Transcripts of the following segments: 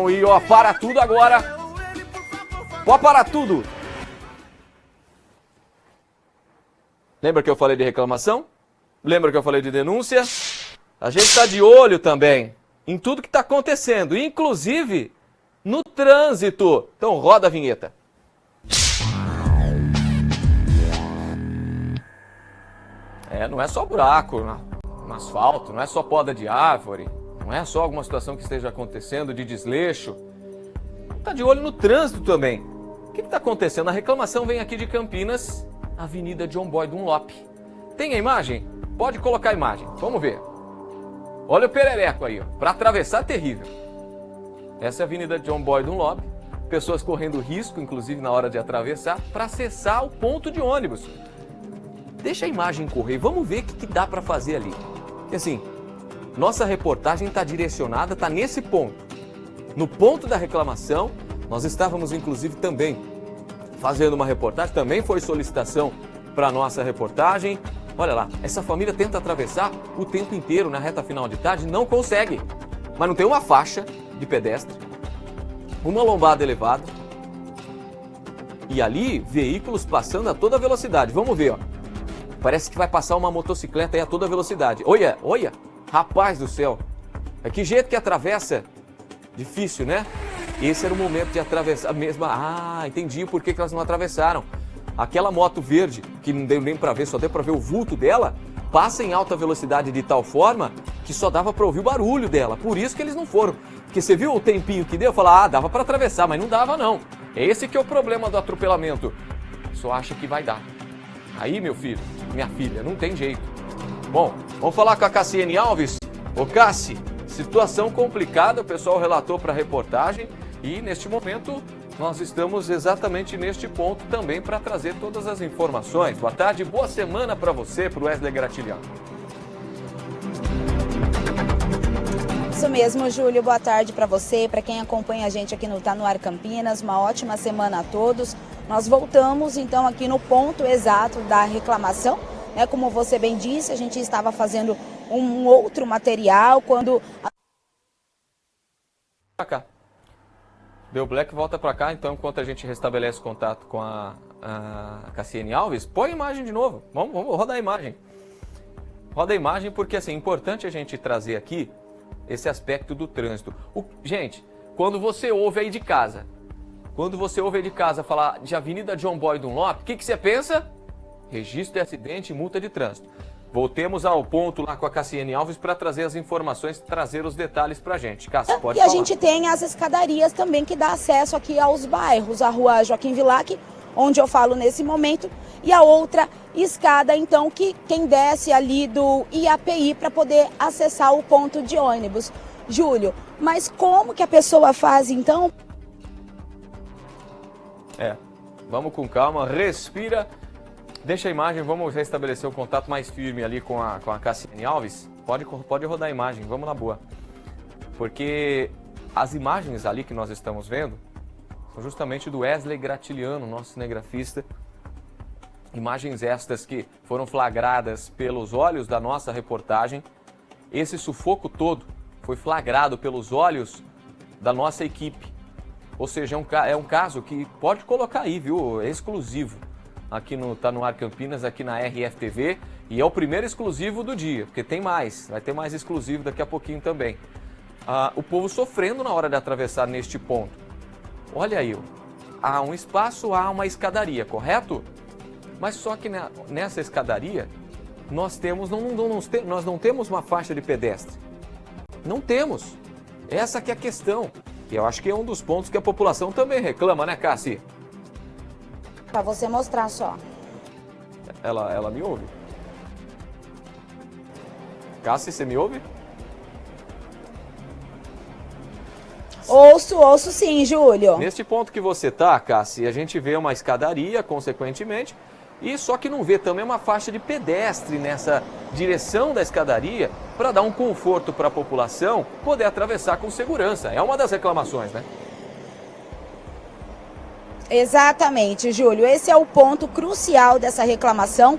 Vamos ir, ó, para tudo agora. Pode parar tudo. Lembra que eu falei de reclamação? Lembra que eu falei de denúncia? A gente está de olho também em tudo que está acontecendo, inclusive no trânsito. Então roda a vinheta. Não é só buraco no asfalto, não é só poda de árvore, não é só alguma situação que esteja acontecendo de desleixo. Está de olho no trânsito também. O que está acontecendo? A reclamação vem aqui de Campinas, Avenida John Boy Dunlop. Tem a imagem? Pode colocar a imagem, vamos ver. Olha o perereco aí, ó. Para atravessar, terrível. Essa é a Avenida John Boy Dunlop. Pessoas correndo risco, inclusive na hora de atravessar, para acessar o ponto de ônibus. Deixa a imagem correr, vamos ver o que dá para fazer ali. E assim, nossa reportagem está direcionada, está nesse ponto. No ponto da reclamação, nós estávamos inclusive também fazendo uma reportagem, também foi solicitação para a nossa reportagem. Olha lá, essa família tenta atravessar o tempo inteiro na reta final de tarde, não consegue. Mas não tem uma faixa de pedestre, uma lombada elevada e ali veículos passando a toda velocidade. Vamos ver, ó. Parece que vai passar uma motocicleta aí a toda velocidade. Olha, olha, rapaz do céu. Que jeito que atravessa. Difícil, né? Esse era o momento de atravessar mesmo. Ah, entendi por que elas não atravessaram. Aquela moto verde, que não deu nem para ver, só deu para ver o vulto dela, passa em alta velocidade de tal forma que só dava para ouvir o barulho dela. Por isso que eles não foram. Porque você viu o tempinho que deu? Falar, dava para atravessar, mas não dava não. Esse que é o problema do atropelamento. Só acha que vai dar. Aí, meu filho, minha filha, não tem jeito. Bom, vamos falar com a Cassiane Alves. Ô Cassi, situação complicada, o pessoal relatou para a reportagem e neste momento nós estamos exatamente neste ponto também para trazer todas as informações. Boa tarde, boa semana para você, para o Wesley Graciliano. Isso mesmo, Júlio. Boa tarde para você, para quem acompanha a gente aqui no Tá No Ar Campinas. Uma ótima semana a todos. Nós voltamos então aqui no ponto exato da reclamação. Como você bem disse, a gente estava fazendo um outro material quando... Pra cá. Deu black, volta para cá, então enquanto a gente restabelece contato com a Cassiane Alves, põe a imagem de novo. Vamos rodar a imagem. Roda a imagem porque assim, é importante a gente trazer aqui esse aspecto do trânsito. Gente, quando você ouve aí de casa, falar de Avenida John Boy Dunlop, o que você pensa? Registro de acidente e multa de trânsito. Voltemos ao ponto lá com a Cassiane Alves para trazer as informações, trazer os detalhes para a gente. Cassi, pode falar. E a gente tem as escadarias também que dá acesso aqui aos bairros, a rua Joaquim Vilac, onde eu falo nesse momento, e a outra escada, então, que quem desce ali do IAPI para poder acessar o ponto de ônibus. Júlio, mas como que a pessoa faz, então? Vamos com calma, respira, deixa a imagem, vamos restabelecer o contato mais firme ali com a Cassiane Alves. Pode rodar a imagem, vamos na boa. Porque as imagens ali que nós estamos vendo são justamente do Wesley Graciliano, nosso cinegrafista. Imagens estas que foram flagradas pelos olhos da nossa reportagem. Esse sufoco todo foi flagrado pelos olhos da nossa equipe. Ou seja, é um caso que pode colocar aí, viu? É exclusivo aqui no Tá No Ar Campinas, aqui na RFTV. E é o primeiro exclusivo do dia, porque tem mais. Vai ter mais exclusivo daqui a pouquinho também. O povo sofrendo na hora de atravessar neste ponto. Olha aí, há um espaço, há uma escadaria, correto? Mas só que nessa escadaria, nós não temos uma faixa de pedestre. Não temos. Essa que é a questão. E eu acho que é um dos pontos que a população também reclama, né, Cassi? Para você mostrar só. Ela me ouve? Cassi, você me ouve? Ouço sim, Júlio. Neste ponto que você tá, Cassi, a gente vê uma escadaria, consequentemente, e só que não vê também uma faixa de pedestre nessa direção da escadaria para dar um conforto para a população poder atravessar com segurança. É uma das reclamações, né? Exatamente, Júlio. Esse é o ponto crucial dessa reclamação.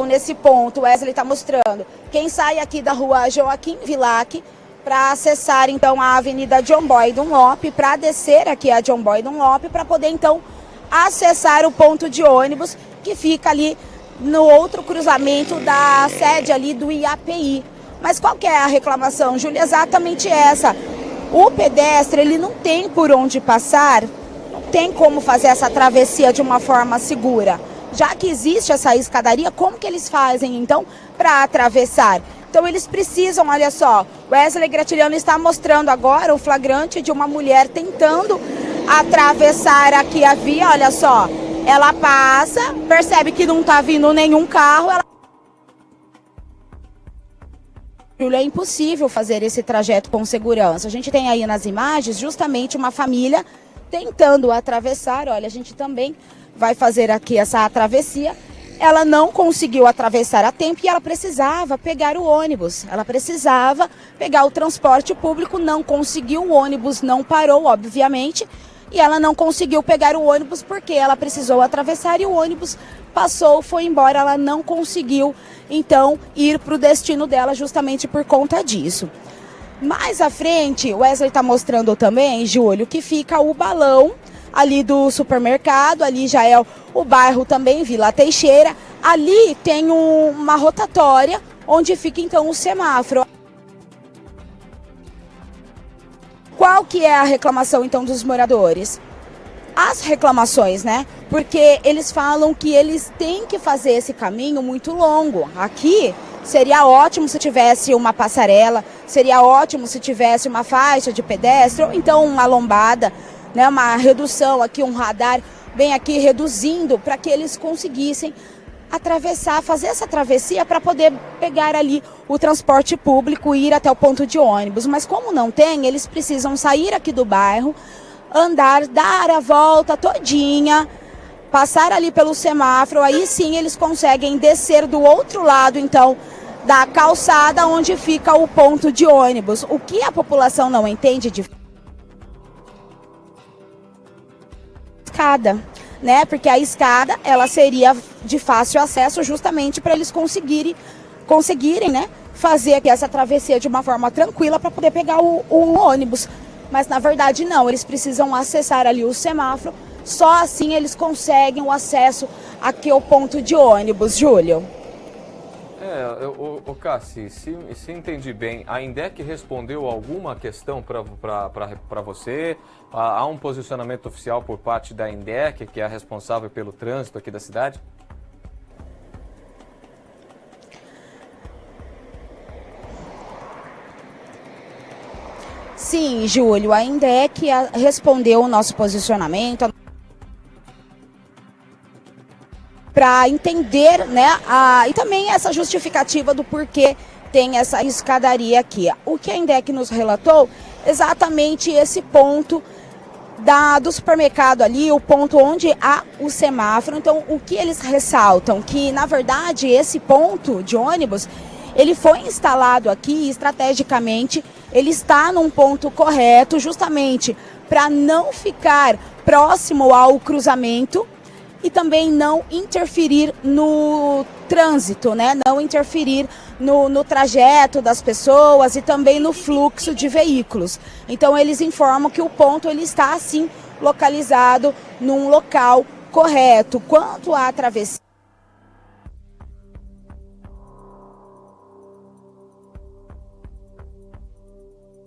Nesse ponto, o Wesley está mostrando. Quem sai aqui da rua Joaquim Vilac para acessar então a Avenida John Boy Dunlop, para descer aqui a John Boy Dunlop, para poder então acessar o ponto de ônibus que fica ali no outro cruzamento da sede ali do IAPI. Mas qual que é a reclamação, Júlia? Exatamente essa. O pedestre, ele não tem por onde passar, não tem como fazer essa travessia de uma forma segura. Já que existe essa escadaria, como que eles fazem então para atravessar? Então eles precisam, olha só, Wesley Gratilhano está mostrando agora o flagrante de uma mulher tentando atravessar aqui a via, olha só. Ela passa, percebe que não está vindo nenhum carro, é impossível fazer esse trajeto com segurança. A gente tem aí nas imagens justamente uma família tentando atravessar, olha, a gente também vai fazer aqui essa travessia. Ela não conseguiu atravessar a tempo e ela precisava pegar o ônibus. Ela precisava pegar o transporte público, não conseguiu, o ônibus não parou, obviamente. E ela não conseguiu pegar o ônibus porque ela precisou atravessar e o ônibus passou, foi embora. Ela não conseguiu, então, ir para o destino dela justamente por conta disso. Mais à frente, o Wesley está mostrando também, Júlio, que fica o balão ali do supermercado, ali já é o bairro também, Vila Teixeira. Ali tem uma rotatória onde fica então o semáforo. Qual que é a reclamação então dos moradores? As reclamações, né? Porque eles falam que eles têm que fazer esse caminho muito longo. Aqui seria ótimo se tivesse uma passarela, seria ótimo se tivesse uma faixa de pedestre, ou então uma lombada, né, uma redução aqui, um radar bem aqui reduzindo para que eles conseguissem atravessar, fazer essa travessia para poder pegar ali o transporte público e ir até o ponto de ônibus. Mas como não tem, eles precisam sair aqui do bairro, andar, dar a volta todinha, passar ali pelo semáforo, aí sim eles conseguem descer do outro lado, então, da calçada onde fica o ponto de ônibus. O que a população não entende de escada, né? Porque a escada, ela seria de fácil acesso justamente para eles conseguirem, né, fazer aqui essa travessia de uma forma tranquila para poder pegar o ônibus. Mas na verdade não, eles precisam acessar ali o semáforo, só assim eles conseguem o acesso aqui ao ponto de ônibus, Júlio. Cassi, se entendi bem, a INDEC respondeu alguma questão para você? Há um posicionamento oficial por parte da INDEC, que é a responsável pelo trânsito aqui da cidade? Sim, Júlio, a INDEC respondeu o nosso posicionamento para entender, né, e também essa justificativa do porquê tem essa escadaria aqui. O que a INDEC nos relatou, exatamente esse ponto do supermercado ali, o ponto onde há o semáforo. Então, o que eles ressaltam? Que, na verdade, esse ponto de ônibus, ele foi instalado aqui estrategicamente, ele está num ponto correto, justamente para não ficar próximo ao cruzamento e também não interferir no trânsito, né? Não interferir no trajeto das pessoas e também no fluxo de veículos. Então eles informam que o ponto ele está assim localizado num local correto. Quanto à travessia,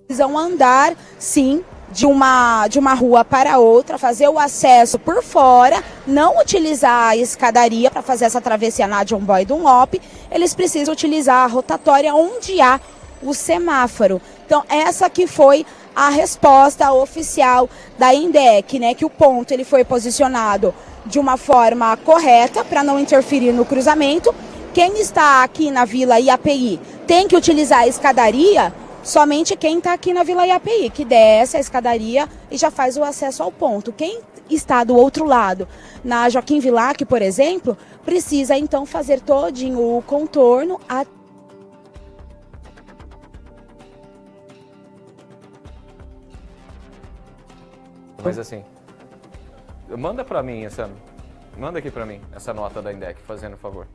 precisam andar, sim, de uma rua para outra, fazer o acesso por fora, não utilizar a escadaria para fazer essa travessia na John Boy Dunlop, eles precisam utilizar a rotatória onde há o semáforo. Então, essa que foi a resposta oficial da INDEC, né, que o ponto ele foi posicionado de uma forma correta para não interferir no cruzamento. Quem está aqui na Vila IAPI tem que utilizar a escadaria. Somente quem está aqui na Vila IAPI, que desce a escadaria e já faz o acesso ao ponto. Quem está do outro lado, na Joaquim Vilac, por exemplo, precisa então fazer todinho o contorno. Mas assim, manda aqui para mim essa nota da INDEC, fazendo favor.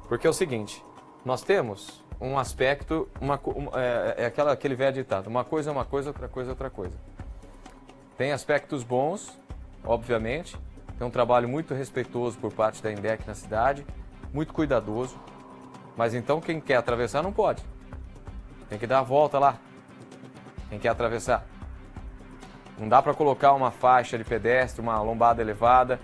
Porque é o seguinte, nós temos um aspecto, aquele velho ditado, uma coisa é uma coisa, outra coisa é outra coisa. Tem aspectos bons, obviamente, tem um trabalho muito respeitoso por parte da INDEC na cidade, muito cuidadoso, mas então quem quer atravessar não pode. Tem que dar a volta lá, quem quer atravessar. Não dá para colocar uma faixa de pedestre, uma lombada elevada,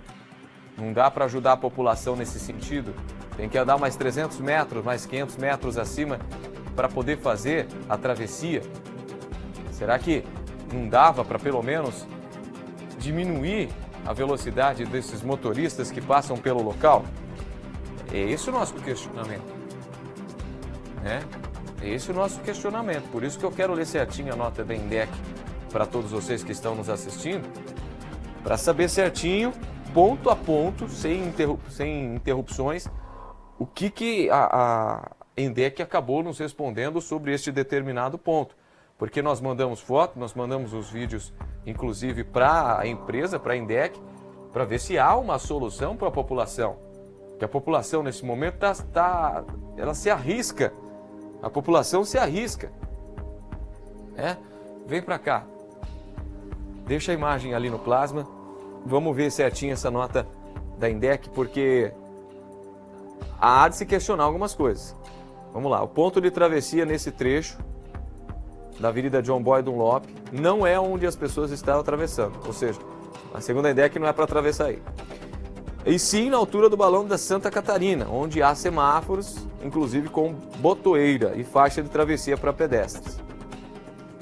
não dá para ajudar a população nesse sentido. Tem que andar mais 300 metros, mais 500 metros acima para poder fazer a travessia. Será que não dava para pelo menos diminuir a velocidade desses motoristas que passam pelo local? É esse o nosso questionamento, né? É esse o nosso questionamento. Por isso que eu quero ler certinho a nota da INDEC para todos vocês que estão nos assistindo, para saber certinho, ponto a ponto, sem interrupções, o que a INDEC acabou nos respondendo sobre este determinado ponto. Porque nós mandamos foto, nós mandamos os vídeos, inclusive, para a empresa, para a INDEC, para ver se há uma solução para a população. Que a população, nesse momento, ela se arrisca. A população se arrisca. Vem para cá. Deixa a imagem ali no plasma. Vamos ver certinho essa nota da INDEC, porque há de se questionar algumas coisas. Vamos lá, o ponto de travessia nesse trecho da Avenida John Boy Dunlop não é onde as pessoas estão atravessando. Ou seja, a segunda INDEC não é para atravessar aí. E sim na altura do Balão da Santa Catarina, onde há semáforos, inclusive com botoeira e faixa de travessia para pedestres.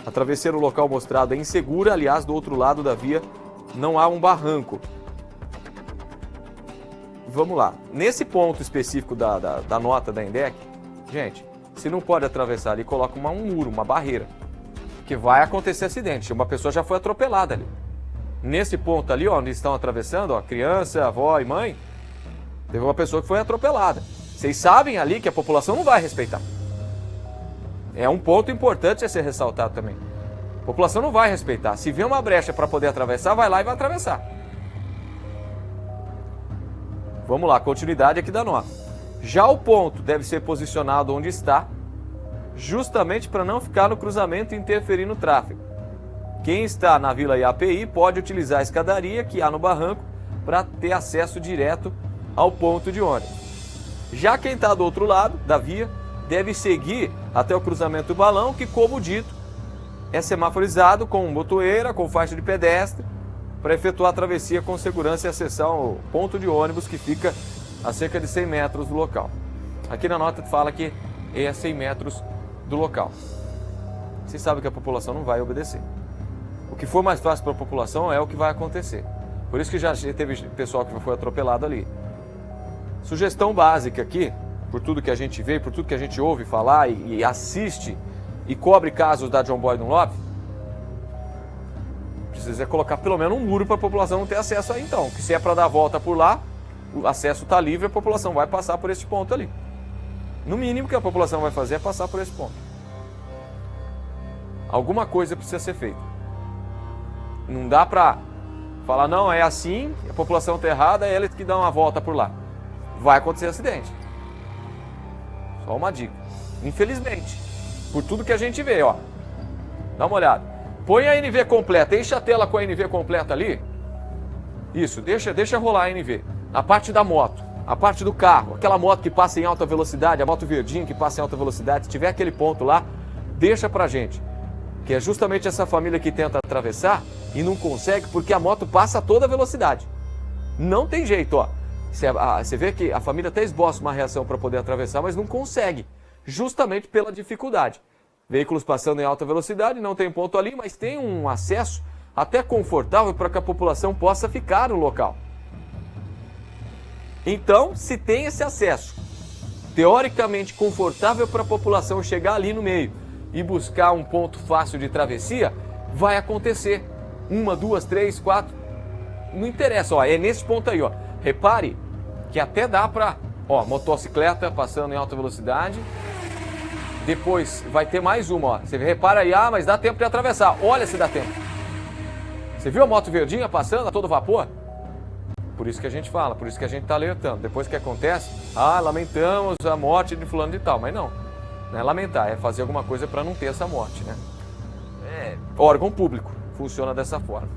A travessia no local mostrado é insegura, aliás, do outro lado da via não há um barranco. Vamos lá, nesse ponto específico da nota da INDEC, gente, se não pode atravessar ali, coloca um muro, uma barreira, que vai acontecer acidente. Uma pessoa já foi atropelada ali. Nesse ponto ali, ó, onde estão atravessando, ó, criança, avó e mãe, teve uma pessoa que foi atropelada. Vocês sabem ali que a população não vai respeitar. É um ponto importante a ser ressaltado também. A população não vai respeitar. Se vê uma brecha para poder atravessar, vai lá e vai atravessar. Vamos lá, continuidade aqui da nota. Já o ponto deve ser posicionado onde está, justamente para não ficar no cruzamento e interferir no tráfego. Quem está na Vila IAPI pode utilizar a escadaria que há no barranco para ter acesso direto ao ponto de ônibus. Já quem está do outro lado da via deve seguir até o cruzamento do balão, que, como dito, é semaforizado com botoeira, com faixa de pedestre, para efetuar a travessia com segurança e acessar o ponto de ônibus que fica a cerca de 100 metros do local. Aqui na nota fala que é 100 metros do local. Vocês sabem que a população não vai obedecer. O que for mais fácil para a população é o que vai acontecer. Por isso que já teve pessoal que foi atropelado ali. Sugestão básica aqui, por tudo que a gente vê, por tudo que a gente ouve falar e assiste e cobre casos da John Boy Dunlop, precisa colocar pelo menos um muro para a população não ter acesso aí então. Que se é para dar a volta por lá, o acesso está livre, a população vai passar por esse ponto ali. No mínimo que a população vai fazer é passar por esse ponto. Alguma coisa precisa ser feita. Não dá para falar, não, é assim, a população está errada, é eles que dão uma volta por lá. Vai acontecer acidente. Só uma dica. Infelizmente, por tudo que a gente vê, ó. Dá uma olhada. Põe a NV completa, enche a tela com a NV completa ali. Isso, deixa rolar a NV. A parte da moto, a parte do carro, aquela moto que passa em alta velocidade, a moto verdinha que passa em alta velocidade, se tiver aquele ponto lá, deixa pra gente. Que é justamente essa família que tenta atravessar e não consegue porque a moto passa a toda velocidade. Não tem jeito, ó. Você vê que a família até esboça uma reação para poder atravessar, mas não consegue, justamente pela dificuldade. Veículos passando em alta velocidade, não tem ponto ali, mas tem um acesso até confortável para que a população possa ficar no local. Então, se tem esse acesso teoricamente confortável para a população chegar ali no meio e buscar um ponto fácil de travessia, vai acontecer. 1, 2, 3, 4, não interessa, ó, é nesse ponto aí, ó. Repare que até dá para, ó, motocicleta passando em alta velocidade. Depois vai ter mais uma, ó. Você repara aí, mas dá tempo de atravessar. Olha se dá tempo. Você viu a moto verdinha passando a todo vapor? Por isso que a gente fala, por isso que a gente está alertando. Depois que acontece, lamentamos a morte de fulano de tal, mas não. Não é lamentar, é fazer alguma coisa para não ter essa morte, né? Órgão público funciona dessa forma.